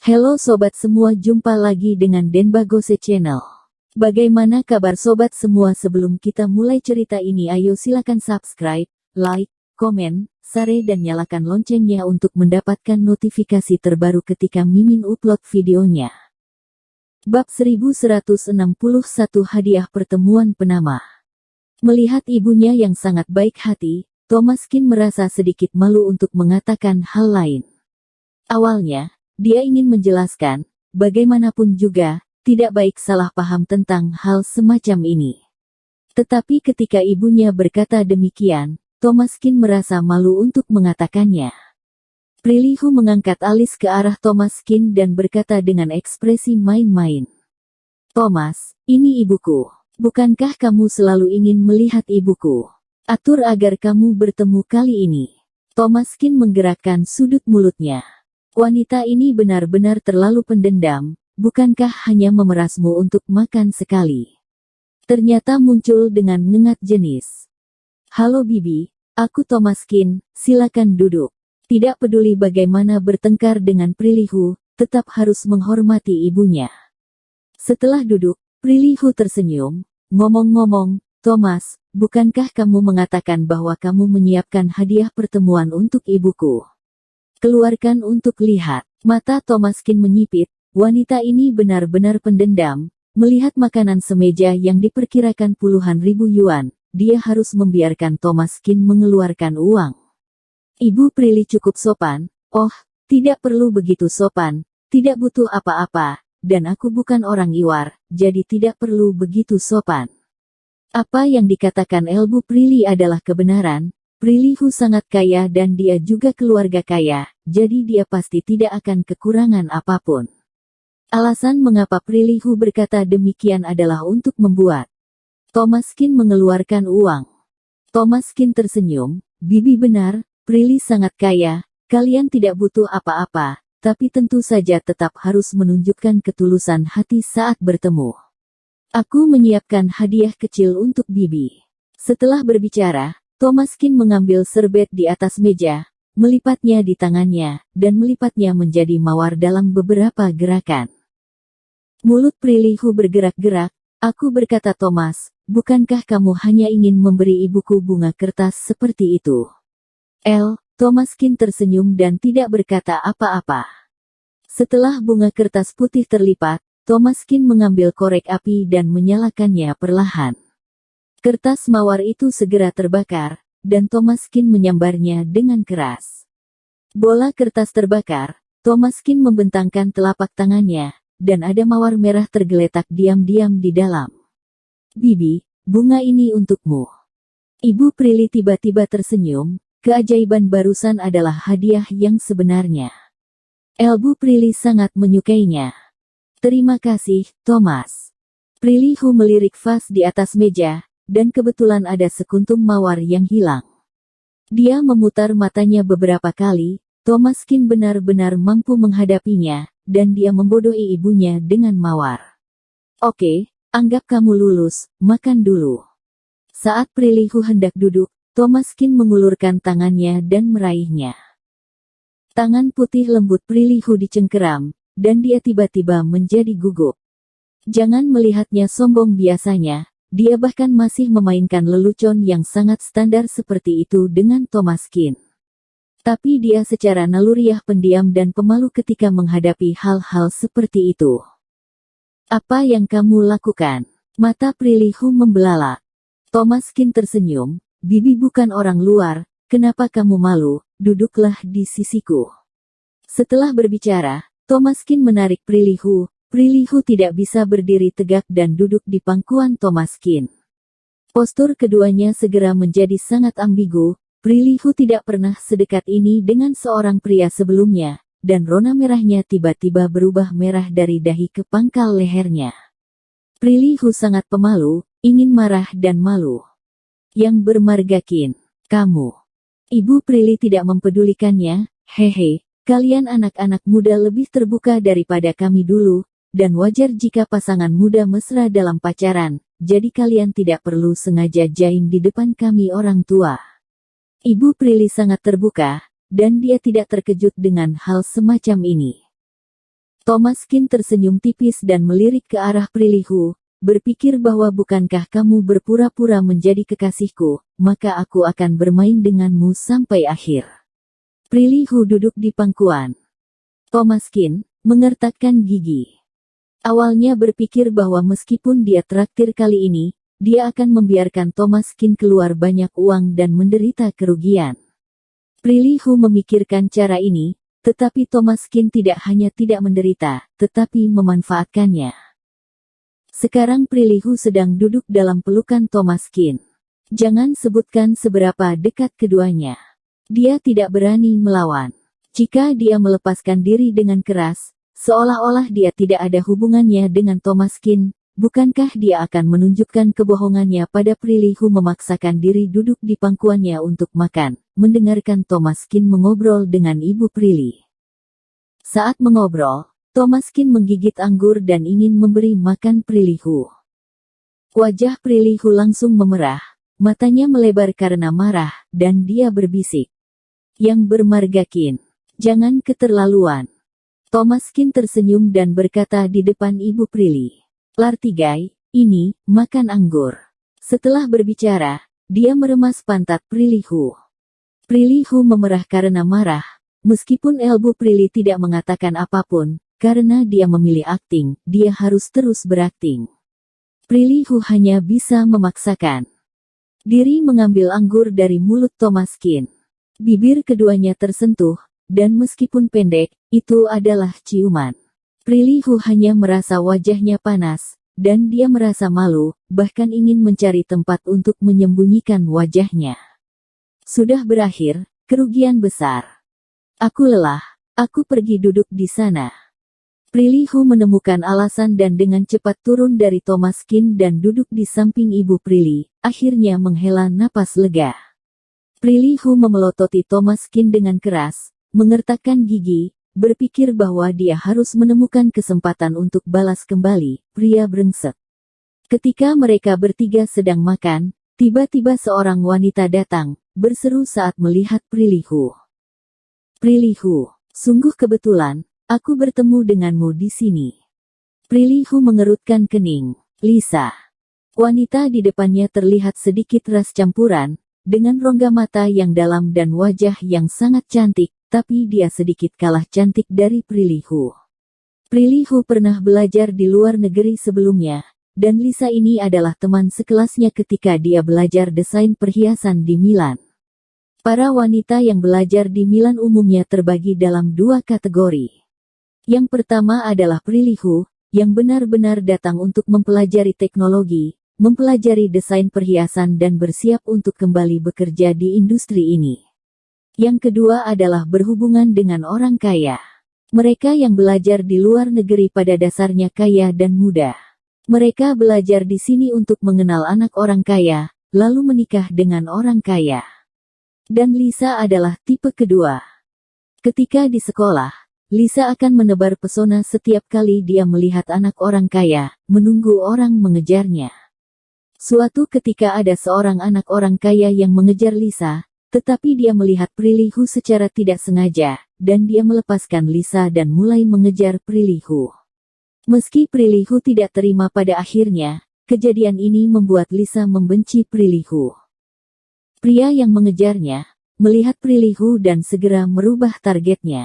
Halo sobat semua, jumpa lagi dengan Denbagose Channel. Bagaimana kabar sobat semua? Sebelum kita mulai cerita ini, ayo silakan subscribe, like, komen, share dan nyalakan loncengnya untuk mendapatkan notifikasi terbaru ketika Mimin upload videonya. Bab 1161, Hadiah Pertemuan Penama. Melihat ibunya yang sangat baik hati, Thomaskin merasa sedikit malu untuk mengatakan hal lain. Awalnya, dia ingin menjelaskan, bagaimanapun juga, tidak baik salah paham tentang hal semacam ini. Tetapi ketika ibunya berkata demikian, Thomaskin merasa malu untuk mengatakannya. Prilihu mengangkat alis ke arah Thomaskin dan berkata dengan ekspresi main-main. "Thomas, ini ibuku. Bukankah kamu selalu ingin melihat ibuku? Atur agar kamu bertemu kali ini." Thomaskin menggerakkan sudut mulutnya. Wanita ini benar-benar terlalu pendendam, bukankah hanya memerasmu untuk makan sekali? Ternyata muncul dengan ngengat jenis. "Halo Bibi, aku Thomaskin, silakan duduk." Tidak peduli bagaimana bertengkar dengan Prilihu, tetap harus menghormati ibunya. Setelah duduk, Prilihu tersenyum. "Ngomong-ngomong, Thomas, bukankah kamu mengatakan bahwa kamu menyiapkan hadiah pertemuan untuk ibuku? Keluarkan untuk lihat." Mata Thomaskin menyipit, wanita ini benar-benar pendendam. Melihat makanan semeja yang diperkirakan puluhan ribu yuan, dia harus membiarkan Thomaskin mengeluarkan uang. "Ibu Prilly cukup sopan." "Oh, tidak perlu begitu sopan, tidak butuh apa-apa, dan aku bukan orang Iwar, jadi tidak perlu begitu sopan." Apa yang dikatakan Elbu Prilly adalah kebenaran. Prilihu sangat kaya dan dia juga keluarga kaya, jadi dia pasti tidak akan kekurangan apapun. Alasan mengapa Prilihu berkata demikian adalah untuk membuat Thomaskin mengeluarkan uang. Thomaskin tersenyum. "Bibi benar, Prilly sangat kaya, kalian tidak butuh apa-apa, tapi tentu saja tetap harus menunjukkan ketulusan hati saat bertemu. Aku menyiapkan hadiah kecil untuk Bibi." Setelah berbicara, Thomaskin mengambil serbet di atas meja, melipatnya di tangannya, dan melipatnya menjadi mawar dalam beberapa gerakan. Mulut Prilihu bergerak-gerak. "Aku," berkata Thomas, "bukankah kamu hanya ingin memberi ibuku bunga kertas seperti itu?" Thomaskin tersenyum dan tidak berkata apa-apa. Setelah bunga kertas putih terlipat, Thomaskin mengambil korek api dan menyalakannya perlahan. Kertas mawar itu segera terbakar, dan Thomaskin menyambarnya dengan keras. Bola kertas terbakar, Thomaskin membentangkan telapak tangannya, dan ada mawar merah tergeletak diam-diam di dalam. "Bibi, bunga ini untukmu." Ibu Prilly tiba-tiba tersenyum. Keajaiban barusan adalah hadiah yang sebenarnya. Elbu Prilly sangat menyukainya. "Terima kasih, Thomas." Prilihu melirik vas di atas meja, dan kebetulan ada sekuntum mawar yang hilang. Dia memutar matanya beberapa kali. Thomaskin benar-benar mampu menghadapinya, dan dia membodohi ibunya dengan mawar. "Oke, anggap kamu lulus, makan dulu." Saat Prilihu hendak duduk, Thomaskin mengulurkan tangannya dan meraihnya. Tangan putih lembut Prilihu dicengkeram, dan dia tiba-tiba menjadi gugup. Jangan melihatnya sombong biasanya, dia bahkan masih memainkan lelucon yang sangat standar seperti itu dengan Thomaskin. Tapi dia secara naluriah pendiam dan pemalu ketika menghadapi hal-hal seperti itu. "Apa yang kamu lakukan?" Mata Prilihu membelalak. Thomaskin tersenyum. "Bibi bukan orang luar, kenapa kamu malu? Duduklah di sisiku." Setelah berbicara, Thomaskin menarik Prilihu. Prilihu tidak bisa berdiri tegak dan duduk di pangkuan Thomaskin. Postur keduanya segera menjadi sangat ambigu. Prilihu tidak pernah sedekat ini dengan seorang pria sebelumnya, dan rona merahnya tiba-tiba berubah merah dari dahi ke pangkal lehernya. Prilihu sangat pemalu, ingin marah dan malu. "Yang bermargakin, kamu." Ibu Prilly tidak mempedulikannya. "Hehe, kalian anak-anak muda lebih terbuka daripada kami dulu, dan wajar jika pasangan muda mesra dalam pacaran, jadi kalian tidak perlu sengaja jaim di depan kami orang tua." Ibu Prilly sangat terbuka, dan dia tidak terkejut dengan hal semacam ini. Thomaskin tersenyum tipis dan melirik ke arah Prilly, berpikir bahwa bukankah kamu berpura-pura menjadi kekasihku, maka aku akan bermain denganmu sampai akhir. Prilly duduk di pangkuan. Thomaskin mengertakkan gigi. Awalnya berpikir bahwa meskipun dia traktir kali ini, dia akan membiarkan Thomaskin keluar banyak uang dan menderita kerugian. Prilly memikirkan cara ini, tetapi Thomaskin tidak hanya tidak menderita, tetapi memanfaatkannya. Sekarang Prilly sedang duduk dalam pelukan Thomaskin. Jangan sebutkan seberapa dekat keduanya. Dia tidak berani melawan. Jika dia melepaskan diri dengan keras, seolah-olah dia tidak ada hubungannya dengan Thomaskin, bukankah dia akan menunjukkan kebohongannya pada Prilly memaksakan diri duduk di pangkuannya untuk makan, mendengarkan Thomaskin mengobrol dengan ibu Prilly. Saat mengobrol, Thomaskin menggigit anggur dan ingin memberi makan Prilly. Wajah Prilly langsung memerah, matanya melebar karena marah, dan dia berbisik. Yang bermargakin, jangan keterlaluan. Thomaskin tersenyum dan berkata di depan ibu Prilly. Lartigai, ini, makan anggur. Setelah berbicara, dia meremas pantat Prilly. Prilly memerah karena marah, meskipun Elbu Prilly tidak mengatakan apapun. Karena dia memilih akting, dia harus terus berakting. Prilly hanya bisa memaksakan diri mengambil anggur dari mulut Thomaskin. Bibir keduanya tersentuh, dan meskipun pendek, itu adalah ciuman. Prilly hanya merasa wajahnya panas, dan dia merasa malu, bahkan ingin mencari tempat untuk menyembunyikan wajahnya. Sudah berakhir, kerugian besar. Aku lelah, aku pergi duduk di sana. Prilly menemukan alasan dan dengan cepat turun dari Thomaskin dan duduk di samping ibu Prilly, akhirnya menghela napas lega. Prilly memelototi Thomaskin dengan keras, mengertakkan gigi, berpikir bahwa dia harus menemukan kesempatan untuk balas kembali, pria brengsek. Ketika mereka bertiga sedang makan, tiba-tiba seorang wanita datang, berseru saat melihat Prilly. Prilly, sungguh kebetulan. Aku bertemu denganmu di sini. Prilly mengerutkan kening. Lisa. Wanita di depannya terlihat sedikit ras campuran, dengan rongga mata yang dalam dan wajah yang sangat cantik, tapi dia sedikit kalah cantik dari Prilly. Prilly pernah belajar di luar negeri sebelumnya, dan Lisa ini adalah teman sekelasnya ketika dia belajar desain perhiasan di Milan. Para wanita yang belajar di Milan umumnya terbagi dalam dua kategori. Yang pertama adalah Prilly, yang benar-benar datang untuk mempelajari teknologi, mempelajari desain perhiasan dan bersiap untuk kembali bekerja di industri ini. Yang kedua adalah berhubungan dengan orang kaya. Mereka yang belajar di luar negeri pada dasarnya kaya dan muda. Mereka belajar di sini untuk mengenal anak orang kaya, lalu menikah dengan orang kaya. Dan Lisa adalah tipe kedua. Ketika di sekolah, Lisa akan menebar pesona setiap kali dia melihat anak orang kaya, menunggu orang mengejarnya. Suatu ketika ada seorang anak orang kaya yang mengejar Lisa, tetapi dia melihat Prilly secara tidak sengaja, dan dia melepaskan Lisa dan mulai mengejar Prilly. Meski Prilly tidak terima pada akhirnya, kejadian ini membuat Lisa membenci Prilly. Pria yang mengejarnya, melihat Prilly dan segera merubah targetnya.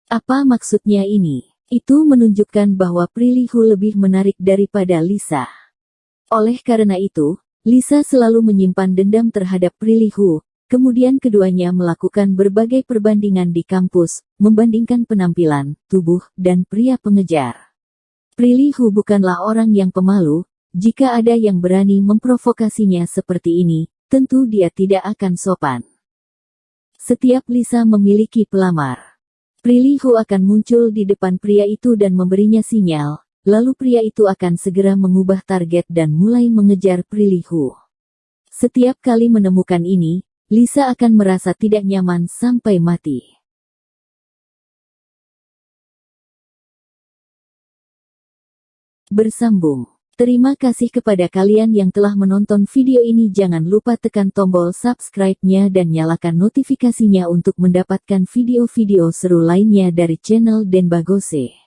Apa maksudnya ini? Itu menunjukkan bahwa Prilly lebih menarik daripada Lisa. Oleh karena itu, Lisa selalu menyimpan dendam terhadap Prilly. Kemudian keduanya melakukan berbagai perbandingan di kampus, membandingkan penampilan, tubuh, dan pria pengejar. Prilly bukanlah orang yang pemalu. Jika ada yang berani memprovokasinya seperti ini, tentu dia tidak akan sopan. Setiap Lisa memiliki pelamar. Prilly akan muncul di depan pria itu dan memberinya sinyal, lalu pria itu akan segera mengubah target dan mulai mengejar Prilly. Setiap kali menemukan ini, Lisa akan merasa tidak nyaman sampai mati. Bersambung. Terima kasih kepada kalian yang telah menonton video ini. Jangan lupa tekan tombol subscribe-nya dan nyalakan notifikasinya untuk mendapatkan video-video seru lainnya dari channel Denbagose.